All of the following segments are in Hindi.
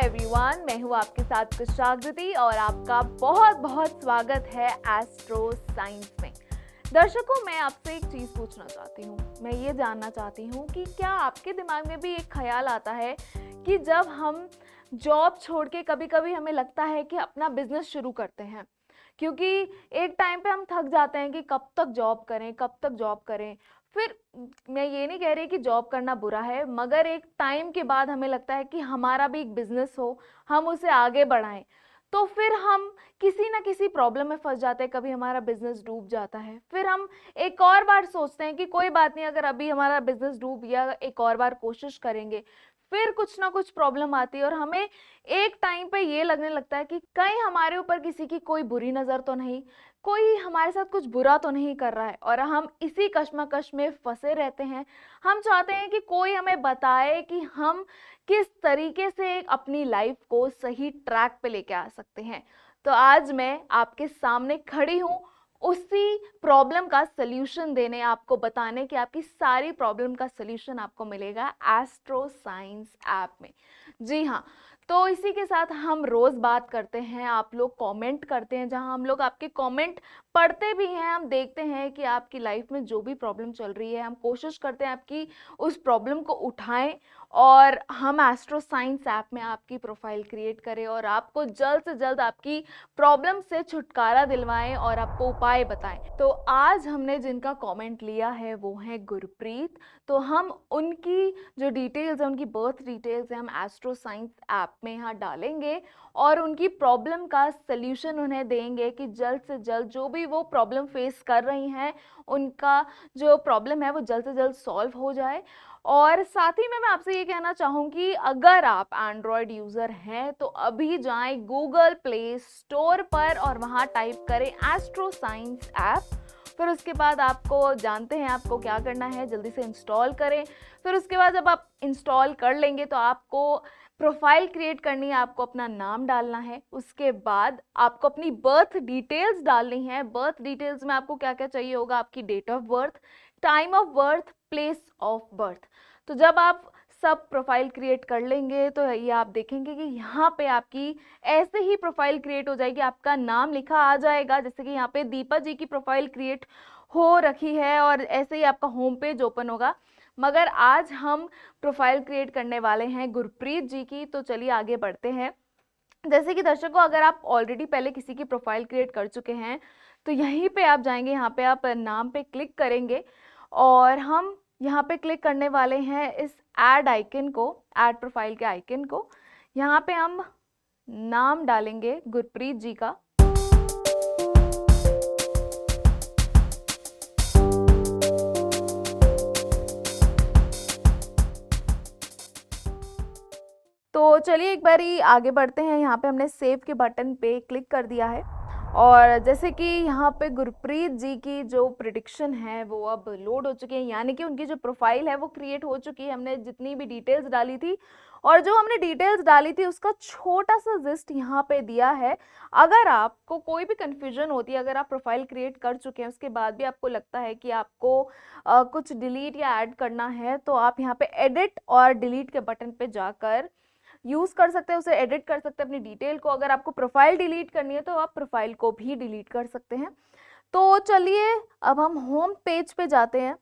एवरीवन, मैं हूँ आपके साथ कुशाग्रति और आपका बहुत बहुत स्वागत है एस्ट्रो साइंस में। दर्शकों, मैं आपसे एक चीज़ पूछना चाहती हूँ। मैं ये जानना चाहती हूँ कि क्या आपके दिमाग में भी एक ख्याल आता है कि जब हम जॉब छोड़ के कभी कभी हमें लगता है कि अपना बिजनेस शुरू करते हैं, क्योंकि एक टाइम पे हम थक जाते हैं कि कब तक जॉब करें, कब तक जॉब करें। फिर मैं ये नहीं कह रही कि जॉब करना बुरा है, मगर एक टाइम के बाद हमें लगता है कि हमारा भी एक बिजनेस हो, हम उसे आगे बढ़ाएं। तो फिर हम किसी ना किसी प्रॉब्लम में फंस जाते हैं, कभी हमारा बिजनेस डूब जाता है, फिर हम एक और बार सोचते हैं कि कोई बात नहीं, अगर अभी हमारा बिजनेस डूब गया, एक और बार कोशिश करेंगे। फिर कुछ ना कुछ प्रॉब्लम आती है और हमें एक टाइम पे ये लगने लगता है कि कहीं हमारे ऊपर किसी की कोई बुरी नज़र तो नहीं, कोई हमारे साथ कुछ बुरा तो नहीं कर रहा है, और हम इसी कश्मकश में फंसे रहते हैं। हम चाहते हैं कि कोई हमें बताए कि हम किस तरीके से अपनी लाइफ को सही ट्रैक पे लेके आ सकते हैं। तो आज मैं आपके सामने खड़ी हूँ उसी प्रॉब्लम का सल्यूशन देने, आपको बताने कि आपकी सारी प्रॉब्लम का सल्यूशन आपको मिलेगा एस्ट्रो साइंस ऐप में। जी हाँ, तो इसी के साथ हम रोज़ बात करते हैं, आप लोग कमेंट करते हैं, जहां हम लोग आपके कमेंट पढ़ते भी हैं। हम देखते हैं कि आपकी लाइफ में जो भी प्रॉब्लम चल रही है, हम कोशिश करते हैं आपकी उस प्रॉब्लम को उठाएं और हम एस्ट्रो साइंस ऐप में आपकी प्रोफाइल क्रिएट करें और आपको जल्द से जल्द आपकी प्रॉब्लम से छुटकारा दिलवाएं और आपको उपाय बताएं। तो आज हमने जिनका कमेंट लिया है वो है गुरप्रीत। तो हम उनकी जो डिटेल्स है, उनकी बर्थ डिटेल्स है, हम एस्ट्रो साइंस ऐप में यहाँ डालेंगे और उनकी प्रॉब्लम का सल्यूशन उन्हें देंगे कि जल्द से जल्द जो भी वो प्रॉब्लम फेस कर रही हैं, उनका जो प्रॉब्लम है वो जल्द से जल्द सॉल्व हो जाए। और साथ ही में मैं आपसे ये कहना चाहूँगी, अगर आप एंड्रॉयड यूज़र हैं तो अभी जाएं गूगल प्ले स्टोर पर और वहाँ टाइप करें एस्ट्रो साइंस ऐप। फिर उसके बाद आपको जानते हैं आपको क्या करना है, जल्दी से इंस्टॉल करें। फिर उसके बाद जब आप इंस्टॉल कर लेंगे तो आपको प्रोफाइल क्रिएट करनी है, आपको अपना नाम डालना है, उसके बाद आपको अपनी बर्थ डिटेल्स डालनी है। बर्थ डिटेल्स में आपको क्या क्या चाहिए होगा, आपकी date of birth, time of birth, place of birth. तो जब आप सब प्रोफाइल क्रिएट कर लेंगे तो ये आप देखेंगे कि यहाँ पे आपकी ऐसे ही प्रोफाइल क्रिएट हो जाएगी, आपका नाम लिखा आ जाएगा। जैसे कि यहाँ पे दीपा जी की प्रोफाइल क्रिएट हो रखी है और ऐसे ही आपका होम पेज ओपन होगा। मगर आज हम प्रोफाइल क्रिएट करने वाले हैं गुरप्रीत जी की। तो चलिए आगे बढ़ते हैं। जैसे कि दर्शकों, अगर आप ऑलरेडी पहले किसी की प्रोफाइल क्रिएट कर चुके हैं तो यहीं पे आप जाएंगे, यहाँ पे आप नाम पे क्लिक करेंगे और हम यहाँ पे क्लिक करने वाले हैं इस ऐड आइकन को, ऐड प्रोफाइल के आइकन को। यहाँ पे हम नाम डालेंगे गुरप्रीत जी का। तो चलिए एक बारी आगे बढ़ते हैं। यहाँ पे हमने सेव के बटन पे क्लिक कर दिया है और जैसे कि यहाँ पे गुरप्रीत जी की जो प्रिडिक्शन है वो अब लोड हो चुकी है, यानी कि उनकी जो प्रोफाइल है वो क्रिएट हो चुकी है। हमने जितनी भी डिटेल्स डाली थी और जो हमने डिटेल्स डाली थी उसका छोटा सा लिस्ट यहाँ पे दिया है। अगर आपको कोई भी कन्फ्यूजन होती है, अगर आप प्रोफाइल क्रिएट कर चुके हैं उसके बाद भी आपको लगता है कि आपको कुछ डिलीट या ऐड करना है, तो आप यहाँ पे एडिट और डिलीट के बटन पे जाकर यूज़ कर सकते हैं, उसे एडिट कर सकते हैं अपनी डिटेल को। अगर आपको प्रोफाइल डिलीट करनी है तो आप प्रोफाइल को भी डिलीट कर सकते हैं। तो चलिए अब हम होम पेज पे जाते हैं।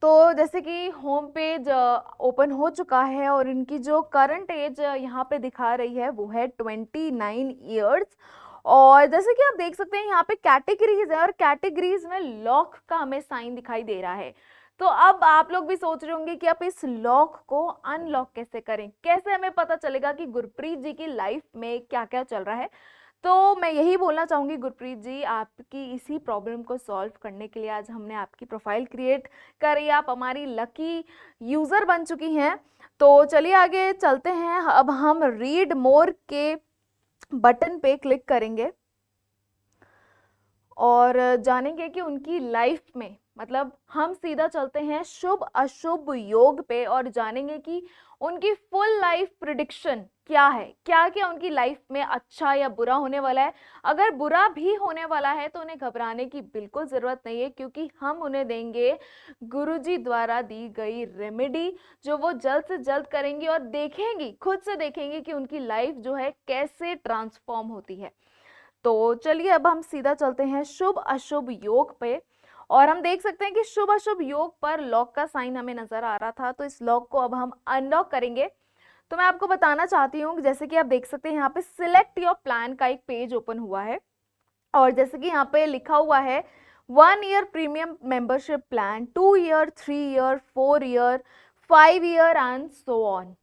तो जैसे कि होम पेज ओपन हो चुका है और इनकी जो करंट एज यहाँ पे दिखा रही है वो है 29 ईयर्स। और जैसे कि आप देख सकते हैं यहाँ पे कैटेगरीज है और कैटेगरीज में लॉक का हमें साइन दिखाई दे रहा है। तो अब आप लोग भी सोच रहे होंगे कि आप इस लॉक को अनलॉक कैसे करें, कैसे हमें पता चलेगा कि गुरप्रीत जी की लाइफ में क्या क्या चल रहा है। तो मैं यही बोलना चाहूँगी गुरप्रीत जी, आपकी इसी प्रॉब्लम को सॉल्व करने के लिए आज हमने आपकी प्रोफाइल क्रिएट करी। आप हमारी लकी यूज़र बन चुकी हैं। तो चलिए आगे चलते हैं। अब हम रीड मोर के बटन पे क्लिक करेंगे और जानेंगे कि उनकी लाइफ में मतलब हम सीधा चलते हैं शुभ अशुभ योग पे और जानेंगे कि उनकी फुल लाइफ प्रिडिक्शन क्या है, क्या क्या उनकी लाइफ में अच्छा या बुरा होने वाला है। अगर बुरा भी होने वाला है तो उन्हें घबराने की बिल्कुल ज़रूरत नहीं है, क्योंकि हम उन्हें देंगे गुरुजी द्वारा दी गई रेमेडी, जो वो जल्द से जल्द करेंगी और देखेंगी, खुद से देखेंगी कि उनकी लाइफ जो है कैसे ट्रांसफॉर्म होती है। तो चलिए अब हम सीधा चलते हैं शुभ अशुभ योग पे, और हम देख सकते हैं कि शुभ अशुभ योग पर लॉक का साइन हमें नजर आ रहा था, तो इस लॉक को अब हम अनलॉक करेंगे। तो मैं आपको बताना चाहती हूँ, जैसे कि आप देख सकते हैं यहाँ पे सिलेक्ट योर प्लान का एक पेज ओपन हुआ है, और जैसे कि यहाँ पे लिखा हुआ है 1 year premium membership plan, 2 year, 3 year, 4 year, 5 year and so on.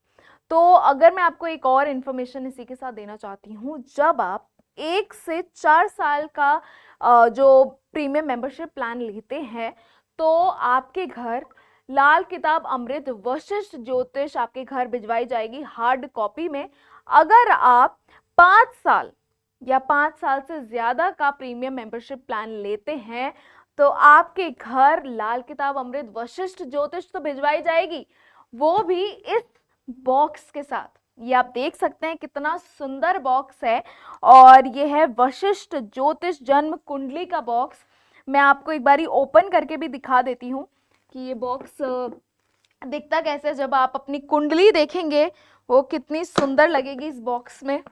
तो अगर मैं आपको एक और इन्फॉर्मेशन इसी के साथ देना चाहती हूँ, जब आप 1 से 4 साल का जो प्रीमियम मेंबरशिप प्लान लेते हैं तो आपके घर लाल किताब अमृत वशिष्ठ ज्योतिष आपके घर भिजवाई जाएगी हार्ड कॉपी में। अगर आप 5 साल या 5 साल से ज़्यादा का प्रीमियम मेंबरशिप प्लान लेते हैं तो आपके घर लाल किताब अमृत वशिष्ठ ज्योतिष तो भिजवाई जाएगी, वो भी इस बॉक्स के साथ। ये आप देख सकते हैं कितना सुंदर बॉक्स है, और ये है वशिष्ठ ज्योतिष जन्म कुंडली का बॉक्स। मैं आपको एक बारी ओपन करके भी दिखा देती हूँ कि ये बॉक्स दिखता कैसे है। जब आप अपनी कुंडली देखेंगे वो कितनी सुंदर लगेगी इस बॉक्स में।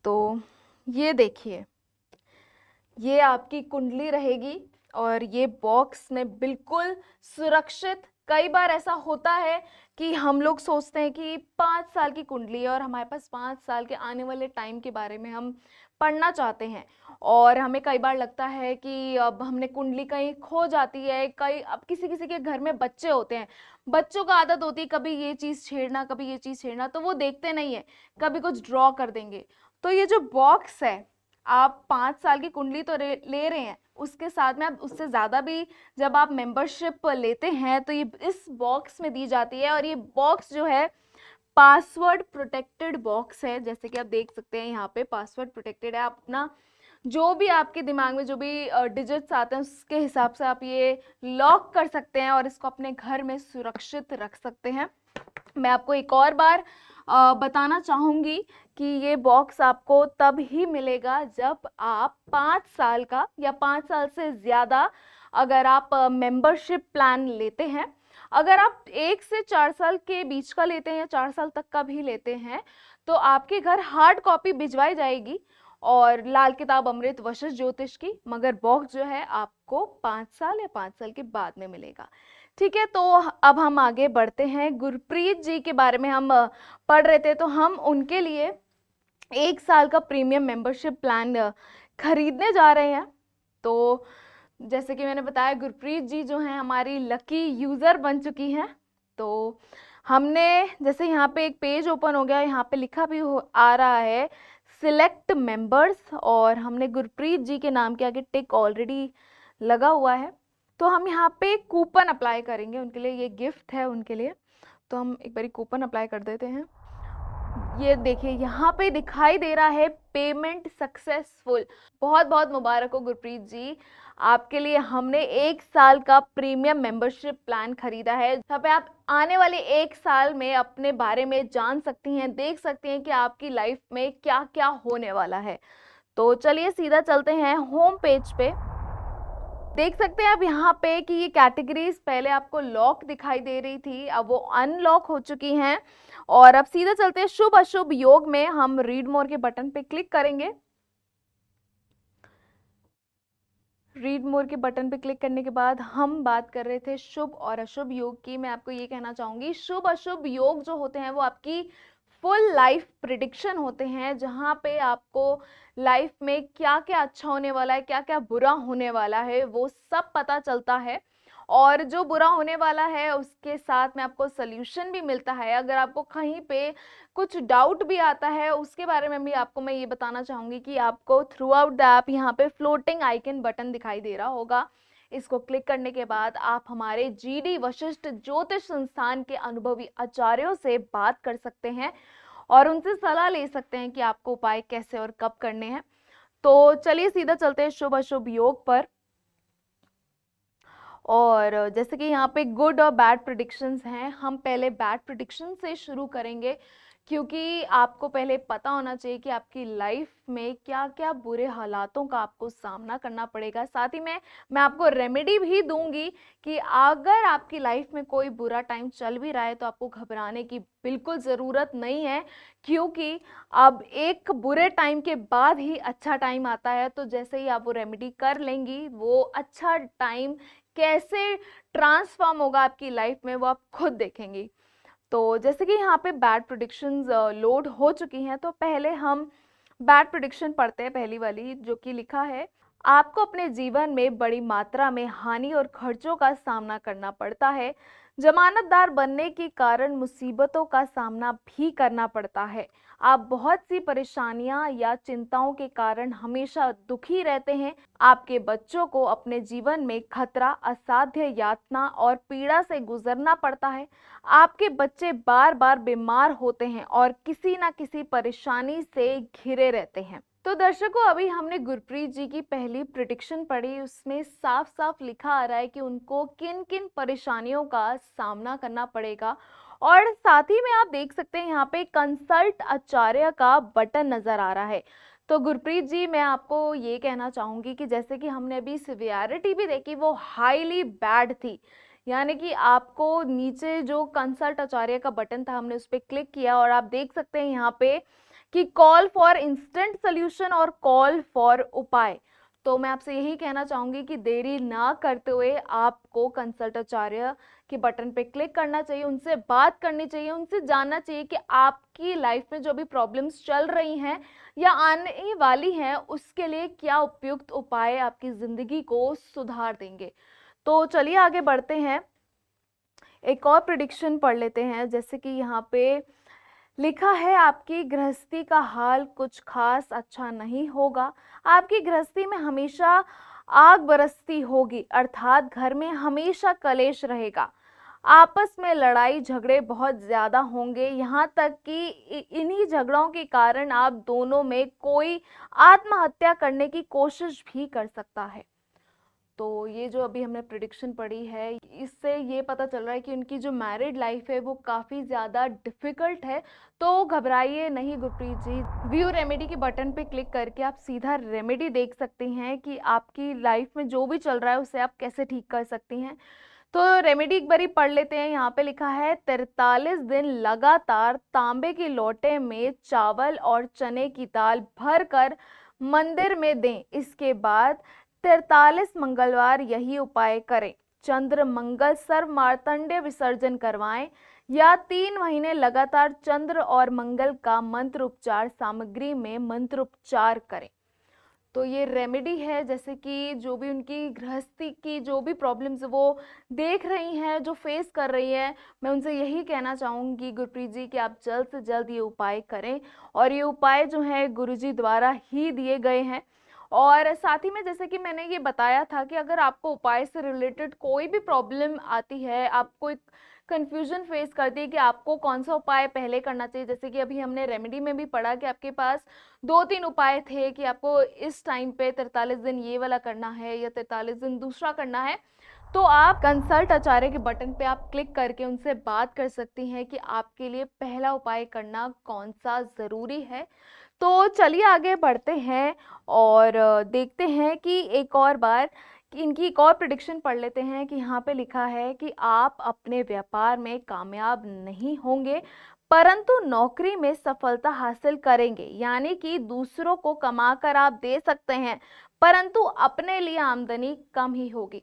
तो ये देखिए, ये आपकी कुंडली रहेगी और ये बॉक्स में बिल्कुल सुरक्षित। कई बार ऐसा होता है कि हम लोग सोचते हैं कि 5 साल की कुंडली है और हमारे पास 5 साल के आने वाले टाइम के बारे में हम पढ़ना चाहते हैं, और हमें कई बार लगता है कि अब हमने कुंडली कहीं खो जाती है। कई अब किसी किसी के घर में बच्चे होते हैं, बच्चों का आदत होती है कभी ये चीज़ छेड़ना कभी ये चीज़ छेड़ना, तो वो देखते नहीं है, कभी कुछ ड्रॉ कर देंगे। तो ये जो बॉक्स है, आप 5 साल की कुंडली तो ले रहे हैं, उसके साथ में आप उससे ज़्यादा भी जब आप मेंबरशिप लेते हैं तो ये इस बॉक्स में दी जाती है। और ये बॉक्स जो है पासवर्ड प्रोटेक्टेड बॉक्स है, जैसे कि आप देख सकते हैं यहाँ पे पासवर्ड प्रोटेक्टेड है। आप अपना जो भी आपके दिमाग में जो भी डिजिट्स आते हैं उसके हिसाब से आप ये लॉक कर सकते हैं और इसको अपने घर में सुरक्षित रख सकते हैं। मैं आपको एक और बार बताना चाहूँगी कि ये बॉक्स आपको तब ही मिलेगा जब आप 5 साल का या 5 साल से ज़्यादा अगर आप मेंबरशिप प्लान लेते हैं। अगर आप 1 से 4 साल के बीच का लेते हैं या 4 साल तक का भी लेते हैं तो आपके घर हार्ड कॉपी भिजवाई जाएगी और लाल किताब अमृत वशिष्ठ ज्योतिष की, मगर बॉक्स जो है आपको 5 साल या 5 साल के बाद में मिलेगा। ठीक है, तो अब हम आगे बढ़ते हैं। गुरप्रीत जी के बारे में हम पढ़ रहे थे, तो हम उनके लिए 1 साल का प्रीमियम मेंबरशिप प्लान खरीदने जा रहे हैं। तो जैसे कि मैंने बताया, गुरप्रीत जी जो हैं हमारी लकी यूज़र बन चुकी हैं। तो हमने जैसे यहाँ पे एक पेज ओपन हो गया, यहाँ पे लिखा भी आ रहा है सिलेक्ट मेंबर्स, और हमने गुरप्रीत जी के नाम के आगे टिक ऑलरेडी लगा हुआ है। तो हम यहाँ पे कूपन अप्लाई करेंगे उनके लिए, ये गिफ्ट है उनके लिए। तो हम एक बारी कूपन अप्लाई कर देते हैं। ये देखिए यहाँ पे दिखाई दे रहा है पेमेंट सक्सेसफुल। बहुत बहुत मुबारक हो गुरप्रीत जी, आपके लिए हमने 1 साल का प्रीमियम मेंबरशिप प्लान खरीदा है। यहाँ पे आप आने वाले 1 साल में अपने बारे में जान सकती हैं, देख सकती हैं कि आपकी लाइफ में क्या क्या होने वाला है। तो चलिए सीधा चलते हैं होम पेज पे। देख सकते हैं आप यहाँ पे कि ये कैटेगरीज पहले आपको लॉक दिखाई दे रही थी, अब वो अनलॉक हो चुकी हैं। और अब सीधा चलते हैं शुभ अशुभ योग में। हम रीड मोर के बटन पे क्लिक करेंगे। रीड मोर के बटन पे क्लिक करने के बाद हम बात कर रहे थे शुभ और अशुभ योग की। मैं आपको ये कहना चाहूंगी, शुभ अशुभ योग जो होते हैं वो आपकी फुल लाइफ प्रिडिक्शन होते हैं, जहाँ पे आपको लाइफ में क्या क्या अच्छा होने वाला है, क्या क्या बुरा होने वाला है, वो सब पता चलता है। और जो बुरा होने वाला है उसके साथ में आपको सोल्यूशन भी मिलता है। अगर आपको कहीं पे कुछ डाउट भी आता है उसके बारे में भी आपको मैं ये बताना चाहूँगी कि आपको थ्रू आउट द ऐप यहाँ पे फ्लोटिंग आइकन बटन दिखाई दे रहा होगा। इसको क्लिक करने के बाद आप हमारे जीडी वशिष्ठ ज्योतिष संस्थान के अनुभवी आचार्यों से बात कर सकते हैं और उनसे सलाह ले सकते हैं कि आपको उपाय कैसे और कब करने हैं। तो चलिए सीधा चलते हैं शुभ अशुभ योग पर। और जैसे कि यहाँ पे गुड और बैड प्रिडिक्शंस हैं, हम पहले बैड प्रिडिक्शन से शुरू करेंगे क्योंकि आपको पहले पता होना चाहिए कि आपकी लाइफ में क्या क्या बुरे हालातों का आपको सामना करना पड़ेगा। साथ ही में मैं आपको रेमेडी भी दूंगी कि अगर आपकी लाइफ में कोई बुरा टाइम चल भी रहा है तो आपको घबराने की बिल्कुल ज़रूरत नहीं है, क्योंकि अब एक बुरे टाइम के बाद ही अच्छा टाइम आता है। तो जैसे ही आप वो रेमेडी कर लेंगी, वो अच्छा टाइम कैसे ट्रांसफॉर्म होगा आपकी लाइफ में वो आप खुद देखेंगी। तो जैसे कि यहाँ पे बैड प्रेडिक्शंस लोड हो चुकी हैं, तो पहले हम बैड प्रेडिक्शन पढ़ते हैं। पहली वाली जो कि लिखा है, आपको अपने जीवन में बड़ी मात्रा में हानि और खर्चों का सामना करना पड़ता है। जमानतदार बनने के कारण मुसीबतों का सामना भी करना पड़ता है। आप बहुत सी परेशानियां या चिंताओं के कारण हमेशा दुखी रहते हैं। आपके बच्चों को अपने जीवन में खतरा, असाध्य यातना और पीड़ा से गुजरना पड़ता है। आपके बच्चे बार बार बीमार होते हैं और किसी ना किसी परेशानी से घिरे रहते हैं। तो दर्शकों, अभी हमने गुरप्रीत जी की पहली प्रिडिक्शन पढ़ी, उसमें साफ साफ लिखा आ रहा है कि उनको किन किन परेशानियों का सामना करना पड़ेगा। और साथ ही में आप देख सकते हैं यहाँ पे कंसल्ट आचार्य का बटन नजर आ रहा है। तो गुरप्रीत जी, मैं आपको ये कहना चाहूंगी कि जैसे कि हमने अभी सिवियरिटी भी देखी, वो हाईली बैड थी, यानी कि आपको नीचे जो कंसल्ट आचार्य का बटन था, हमने उस पर क्लिक किया और आप देख सकते हैं यहाँ पे कि कॉल फॉर इंस्टेंट सोल्यूशन और कॉल फॉर उपाय। तो मैं आपसे यही कहना चाहूंगी कि देरी ना करते हुए आपको कंसल्ट आचार्य के बटन पे क्लिक करना चाहिए, उनसे बात करनी चाहिए, उनसे जानना चाहिए कि आपकी लाइफ में जो भी प्रॉब्लम्स चल रही हैं या आने वाली हैं, उसके लिए क्या उपयुक्त उपाय आपकी जिंदगी को सुधार देंगे। तो चलिए आगे बढ़ते हैं, एक और प्रिडिक्शन पढ़ लेते हैं। जैसे कि यहाँ पे लिखा है, आपकी गृहस्थी का हाल कुछ खास अच्छा नहीं होगा। आपकी गृहस्थी में हमेशा आग बरसती होगी, अर्थात घर में हमेशा कलेश रहेगा। आपस में लड़ाई झगड़े बहुत ज्यादा होंगे, यहाँ तक कि इन्हीं झगड़ों के कारण आप दोनों में कोई आत्महत्या करने की कोशिश भी कर सकता है। तो ये जो अभी हमने प्रिडिक्शन पढ़ी है, इससे ये पता चल रहा है कि उनकी जो मैरिड लाइफ है वो काफ़ी ज़्यादा डिफ़िकल्ट है। तो घबराइए नहीं गुरप्रीत जी, व्यू रेमेडी के बटन पे क्लिक करके आप सीधा रेमेडी देख सकती हैं कि आपकी लाइफ में जो भी चल रहा है उसे आप कैसे ठीक कर सकती हैं। तो रेमेडी एक बारी पढ़ लेते हैं। यहाँ पे लिखा है, 43 दिन लगातार तांबे के लोटे में चावल और चने की दाल भरकर मंदिर में दें। इसके बाद 43 मंगलवार यही उपाय करें। चंद्र मंगल सर्व मार्तंडे विसर्जन करवाएं या 3 महीने लगातार चंद्र और मंगल का मंत्र उपचार सामग्री में मंत्र उपचार करें। तो ये रेमेडी है, जैसे कि जो भी उनकी गृहस्थी की जो भी प्रॉब्लम्स वो देख रही हैं, जो फेस कर रही हैं, मैं उनसे यही कहना चाहूँगी गुरप्रीत जी कि आप जल्द से जल्द ये उपाय करें। और ये उपाय जो है गुरुजी द्वारा ही दिए गए हैं। और साथ ही में जैसे कि मैंने ये बताया था कि अगर आपको उपाय से रिलेटेड कोई भी प्रॉब्लम आती है, आपको एक कन्फ्यूजन फेस करती है कि आपको कौन सा उपाय पहले करना चाहिए, जैसे कि अभी हमने रेमेडी में भी पढ़ा कि आपके पास 2-3 उपाय थे कि आपको इस टाइम पे 43 दिन ये वाला करना है या 43 दिन दूसरा करना है, तो आप कंसल्ट आचार्य के बटन पे आप क्लिक करके उनसे बात कर सकती हैं कि आपके लिए पहला उपाय करना कौन सा ज़रूरी है। तो चलिए आगे बढ़ते हैं और देखते हैं कि एक और बार कि इनकी एक और प्रिडिक्शन पढ़ लेते हैं कि यहाँ पे लिखा है कि आप अपने व्यापार में कामयाब नहीं होंगे, परंतु नौकरी में सफलता हासिल करेंगे। यानी कि दूसरों को कमाकर आप दे सकते हैं, परंतु अपने लिए आमदनी कम ही होगी।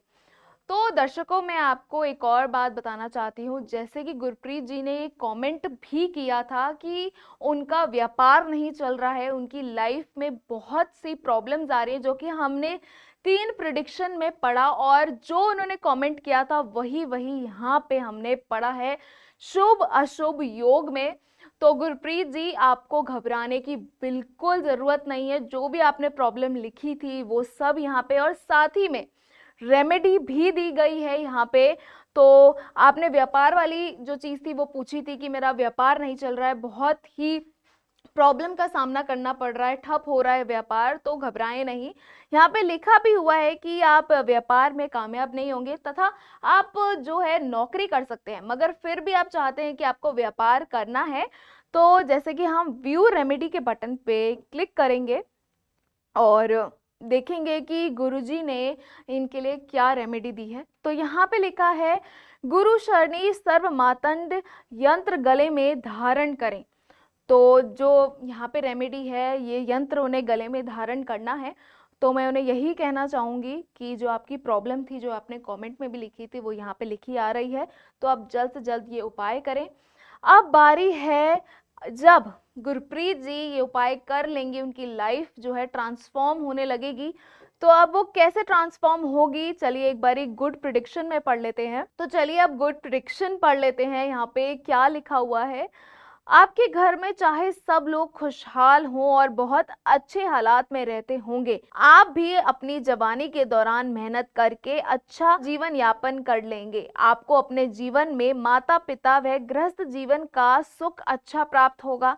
तो दर्शकों, मैं आपको एक और बात बताना चाहती हूँ, जैसे कि गुरप्रीत जी ने एक कमेंट भी किया था कि उनका व्यापार नहीं चल रहा है, उनकी लाइफ में बहुत सी प्रॉब्लम्स आ रही है, जो कि हमने 3 प्रिडिक्शन में पढ़ा और जो उन्होंने कमेंट किया था वही यहाँ पे हमने पढ़ा है शुभ अशुभ योग में। तो गुरप्रीत जी, आपको घबराने की बिल्कुल ज़रूरत नहीं है। जो भी आपने प्रॉब्लम लिखी थी वो सब यहाँ पे, और साथ ही में रेमेडी भी दी गई है यहाँ पे। तो आपने व्यापार वाली जो चीज़ थी वो पूछी थी कि मेरा व्यापार नहीं चल रहा है, बहुत ही प्रॉब्लम का सामना करना पड़ रहा है, ठप हो रहा है व्यापार, तो घबराएं नहीं। यहाँ पे लिखा भी हुआ है कि आप व्यापार में कामयाब नहीं होंगे तथा आप जो है नौकरी कर सकते हैं, मगर फिर भी आप चाहते हैं कि आपको व्यापार करना है, तो जैसे कि हम व्यू रेमेडी के बटन पे क्लिक करेंगे और देखेंगे कि गुरुजी ने इनके लिए क्या रेमेडी दी है। तो यहाँ पे लिखा है गुरु शरणी सर्व मातंड यंत्र गले में धारण करें। तो जो यहाँ पे रेमेडी है, ये यंत्र उन्हें गले में धारण करना है। तो मैं उन्हें यही कहना चाहूँगी कि जो आपकी प्रॉब्लम थी, जो आपने कमेंट में भी लिखी थी, वो यहाँ पे लिखी आ रही है, तो आप जल्द से जल्द ये उपाय करें। अब बारी है जब गुरप्रीत जी ये उपाय कर लेंगे, उनकी लाइफ जो है ट्रांसफॉर्म होने लगेगी। तो अब वो कैसे ट्रांसफॉर्म होगी, चलिए एक बारी गुड प्रिडिक्शन में पढ़ लेते हैं। तो चलिए अब गुड प्रिडिक्शन पढ़ लेते हैं। यहाँ पे क्या लिखा हुआ है, आपके घर में चाहे सब लोग खुशहाल हों और बहुत अच्छे हालात में रहते होंगे, आप भी अपनी जवानी के दौरान मेहनत करके अच्छा जीवन यापन कर लेंगे। आपको अपने जीवन में माता पिता व गृहस्थ जीवन का सुख अच्छा प्राप्त होगा,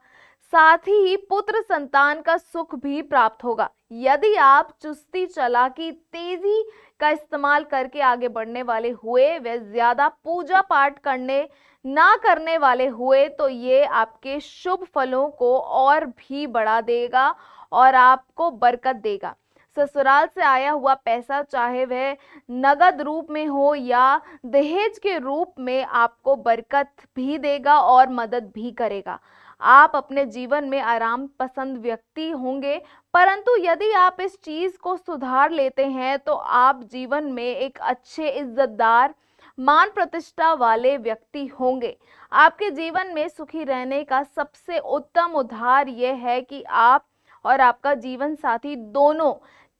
साथ ही पुत्र संतान का सुख भी प्राप्त होगा। यदि आप चुस्ती चालाकी तेजी का इस्तेमाल करके आगे बढ़ने वाले हुए व ज्यादा पूजा पाठ करने वाले हुए, तो ये आपके शुभ फलों को और भी बढ़ा देगा और आपको बरकत देगा। ससुराल से आया हुआ पैसा, चाहे वह नगद रूप में हो या दहेज के रूप में, आपको बरकत भी देगा और मदद भी करेगा। आप अपने जीवन में आराम पसंद व्यक्ति होंगे, परंतु यदि आप इस चीज को सुधार लेते हैं तो आप जीवन में एक अच्छे इज्जतदार मान प्रतिष्ठा वाले व्यक्ति होंगे। आपके जीवन में सुखी रहने का सबसे उत्तम उधार यह है कि आप और आपका जीवन साथी दोनों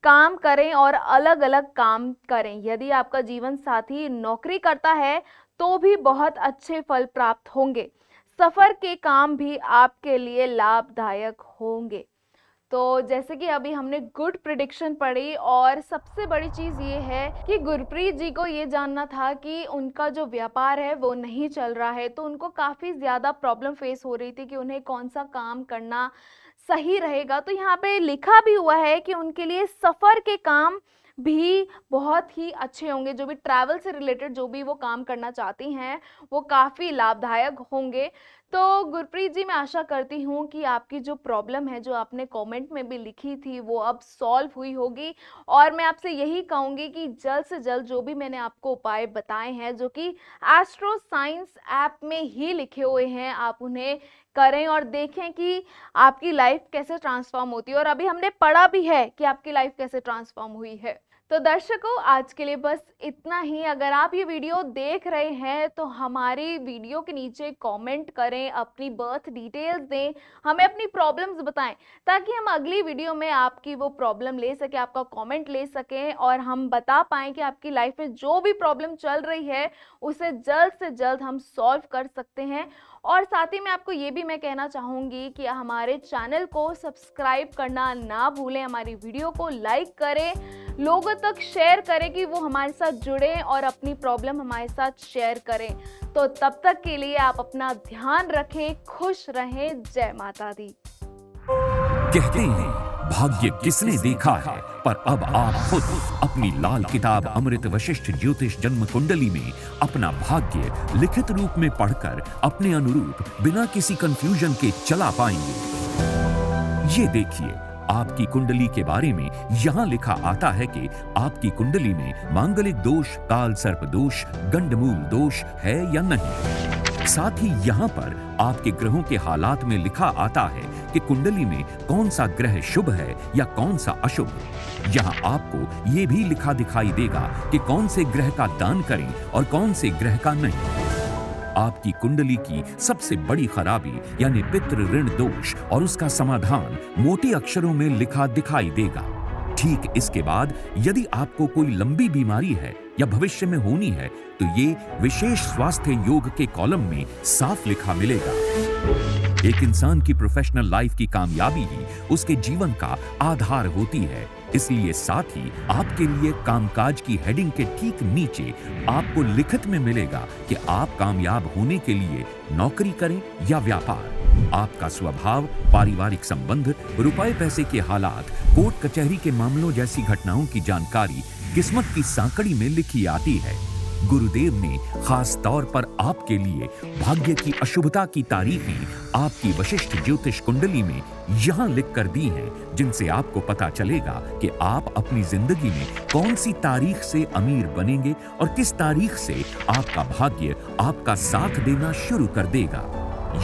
काम करें और अलग अलग काम करें। यदि आपका जीवन साथी नौकरी करता है तो भी बहुत अच्छे फल प्राप्त होंगे। सफर के काम भी आपके लिए लाभदायक होंगे। तो जैसे कि अभी हमने गुड प्रिडिक्शन पढ़ी, और सबसे बड़ी चीज़ ये है कि गुरप्रीत जी को ये जानना था कि उनका जो व्यापार है वो नहीं चल रहा है, तो उनको काफ़ी ज़्यादा प्रॉब्लम फेस हो रही थी कि उन्हें कौन सा काम करना सही रहेगा। तो यहाँ पे लिखा भी हुआ है कि उनके लिए सफ़र के काम भी बहुत ही अच्छे होंगे। जो भी ट्रैवल से रिलेटेड जो भी वो काम करना चाहती हैं वो काफ़ी लाभदायक होंगे। तो गुरप्रीत जी, मैं आशा करती हूँ कि आपकी जो प्रॉब्लम है, जो आपने कमेंट में भी लिखी थी, वो अब सॉल्व हुई होगी। और मैं आपसे यही कहूँगी कि जल्द से जल्द जो भी मैंने आपको उपाय बताए हैं, जो कि एस्ट्रो साइंस ऐप में ही लिखे हुए हैं, आप उन्हें करें और देखें कि आपकी लाइफ कैसे ट्रांसफॉर्म होती है। और अभी हमने पढ़ा भी है कि आपकी लाइफ कैसे ट्रांसफॉर्म हुई है। तो दर्शकों, आज के लिए बस इतना ही। अगर आप ये वीडियो देख रहे हैं तो हमारी वीडियो के नीचे कमेंट करें, अपनी बर्थ डिटेल्स दें, हमें अपनी प्रॉब्लम्स बताएं, ताकि हम अगली वीडियो में आपकी वो प्रॉब्लम ले सकें, आपका कमेंट ले सकें और हम बता पाएं कि आपकी लाइफ में जो भी प्रॉब्लम चल रही है उसे जल्द से जल्द हम सॉल्व कर सकते हैं। और साथ ही में आपको ये भी मैं कहना चाहूँगी कि हमारे चैनल को सब्सक्राइब करना ना भूलें, हमारी वीडियो को लाइक करें, लोगों तक शेयर करें कि वो हमारे साथ जुड़ें और अपनी प्रॉब्लम हमारे साथ शेयर करें। तो तब तक के लिए आप अपना ध्यान रखें, खुश रहें। जय माता दी। कहते हैं भाग्य किसने देखा है, पर अब आप खुद अपनी लाल किताब अमृत वशिष्ठ ज्योतिष जन्म कुंडली में अपना भाग्य लिखित रूप में पढ़कर अपने अनुरूप बिना किसी कंफ्यूजन के चला पाएंगे। ये देखिए, आपकी कुंडली के बारे में यहाँ लिखा आता है कि आपकी कुंडली में मांगलिक दोष, काल सर्प दोष, गंडमूल दोष है या नहीं। साथ ही यहाँ पर आपके ग्रहों के हालात में लिखा आता है कि कुंडली में कौन सा ग्रह शुभ है या कौन सा अशुभ। यहाँ आपको ये भी लिखा दिखाई देगा कि कौन से ग्रह का दान करें और कौन से ग्रह का नहीं। आपकी कुंडली की सबसे बड़ी खराबी यानी पितृ ऋण दोष और उसका समाधान मोटे अक्षरों में लिखा दिखाई देगा। ठीक इसके बाद यदि आपको कोई लंबी बीमारी है या भविष्य में होनी है तो ये विशेष स्वास्थ्य योग के कॉलम में साफ लिखा मिलेगा। एक इंसान की प्रोफेशनल लाइफ की कामयाबी ही उसके जीवन का आधार होती है। इसलिए साथ ही आपके लिए कामकाज की हेडिंग के ठीक नीचे आपको लिखित में मिलेगा कि आप कामयाब होने के लिए नौकरी करें या व्यापार। आपका स्वभाव, पारिवारिक संबंध, रुपए पैसे के हालात, कोर्ट कचहरी के मामलों जैसी घटनाओं की जानकारी किस्मत की सांकड़ी में लिखी आती है। गुरुदेव ने खास तौर पर आपके लिए भाग्य की अशुभता की तारीखें आपकी वशिष्ठ ज्योतिष कुंडली में यहां लिख कर दी हैं, जिनसे आपको पता चलेगा कि आप अपनी जिंदगी में कौन सी तारीख से अमीर बनेंगे और किस तारीख से आपका भाग्य आपका साथ देना शुरू कर देगा।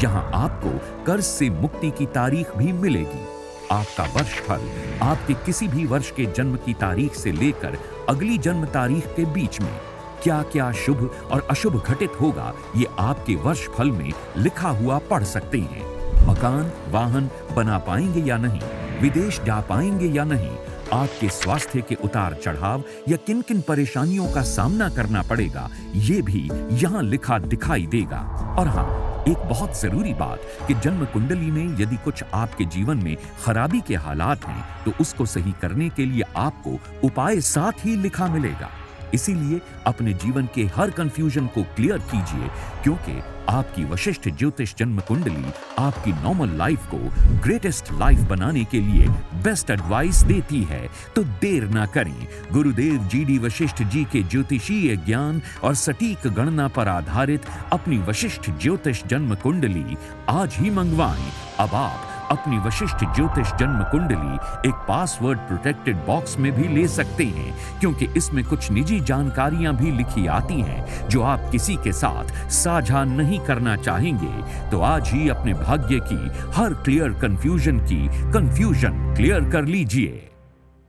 यहां आपको कर्ज से मुक्ति की तारीख भी मिलेगी। आपका वर्षफल आपके किसी भी वर्ष के जन्म की तारीख से लेकर अगली जन्म तारीख के बीच में क्या क्या शुभ और अशुभ घटित होगा, ये आपके वर्ष फल में लिखा हुआ पढ़ सकते हैं। मकान, वाहन बना पाएंगे या नहीं, विदेश जा पाएंगे या नहीं, आपके स्वास्थ्य के उतार चढ़ाव या किन किन परेशानियों का सामना करना पड़ेगा, ये भी यहाँ लिखा दिखाई देगा। और हाँ, एक बहुत जरूरी बात कि जन्म कुंडली में यदि कुछ आपके जीवन में खराबी के हालात हैं तो उसको सही करने के लिए आपको उपाय साथ ही लिखा मिलेगा। इसीलिए अपने जीवन के हर कंफ्यूजन को क्लियर कीजिए, क्योंकि आपकी वशिष्ठ ज्योतिष जन्म कुंडली आपकी नॉर्मल लाइफ को ग्रेटेस्ट लाइफ बनाने के लिए बेस्ट एडवाइस देती है। तो देर ना करें, गुरुदेव GD वशिष्ठ जी के ज्योतिषीय ज्ञान और सटीक गणना पर आधारित अपनी वशिष्ठ ज्योतिष जन्म कुंडली आज ही मंगवाएं। अब आप अपनी वशिष्ठ ज्योतिष जन्म कुंडली एक पासवर्ड प्रोटेक्टेड बॉक्स में भी ले सकते हैं, क्योंकि इसमें कुछ निजी जानकारियां भी लिखी आती हैं जो आप किसी के साथ साझा नहीं करना चाहेंगे। तो आज ही अपने भाग्य की हर क्लियर कंफ्यूजन की कंफ्यूजन क्लियर कर लीजिए।